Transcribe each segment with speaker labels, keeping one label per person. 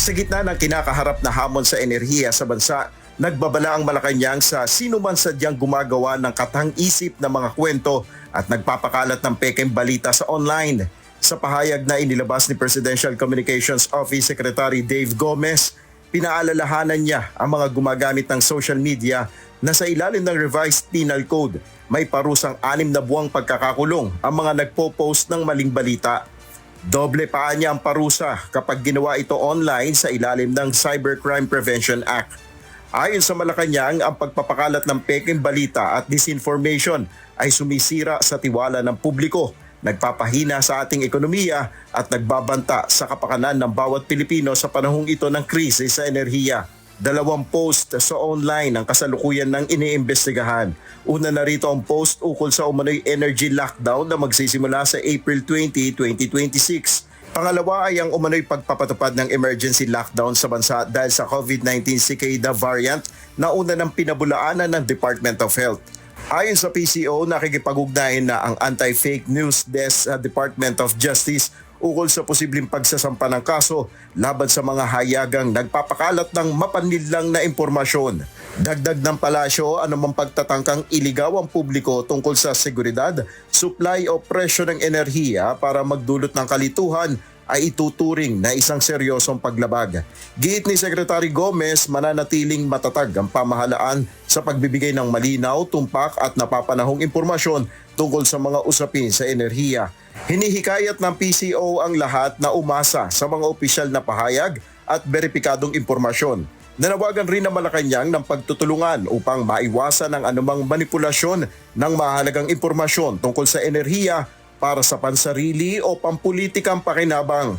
Speaker 1: Sa gitna ng kinakaharap na hamon sa enerhiya sa bansa, nagbabala ang Malacanang sa sino man sadyang gumagawa ng katang-isip na mga kwento at nagpapakalat ng pekeng balita sa online. Sa pahayag na inilabas ni Presidential Communications Office Secretary Dave Gomez, pinaalalahanan niya ang mga gumagamit ng social media na sa ilalim ng Revised Penal Code may parusang 6 na buwang pagkakakulong ang mga nagpo-post ng maling balita. Doble paa niya ang parusa kapag ginawa ito online sa ilalim ng Cybercrime Prevention Act. Ayon sa Malacanang, ang pagpapakalat ng pekeng balita at disinformation ay sumisira sa tiwala ng publiko, nagpapahina sa ating ekonomiya at nagbabanta sa kapakanan ng bawat Pilipino sa panahong ito ng krisis sa enerhiya. 2 post sa online ang kasalukuyan ng iniimbestigahan. Una na rito ang post ukol sa umano'y energy lockdown na magsisimula sa April 20, 2026. Pangalawa ay ang umano'y pagpapatupad ng emergency lockdown sa bansa dahil sa COVID-19 Cicada variant na una ng pinabulaanan ng Department of Health. Ayon sa PCO, nakikipag-ugnayan na ang Anti-Fake News Desk sa Department of Justice ukol sa posibleng pagsasampa ng kaso laban sa mga hayagang nagpapakalat ng mapanlinlang na impormasyon. Dagdag ng palasyo, anumang pagtatangkang iligaw ang publiko tungkol sa seguridad, supply o presyo ng enerhiya para magdulot ng kalituhan ay ituturing na isang seryosong paglabag. Giit ni Secretary Gomez, mananatiling matatag ang pamahalaan sa pagbibigay ng malinaw, tumpak at napapanahong impormasyon tungkol sa mga usapin sa enerhiya. Hinihikayat ng PCO ang lahat na umasa sa mga opisyal na pahayag at beripikadong impormasyon. Nanawagan rin ng Malacanang ng pagtutulungan upang maiwasan ang anumang manipulasyon ng mahalagang impormasyon tungkol sa enerhiya para sa pansarili o pampulitikang pakinabang.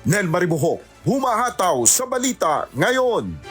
Speaker 1: Nel Maribuhok, humahataw sa balita ngayon.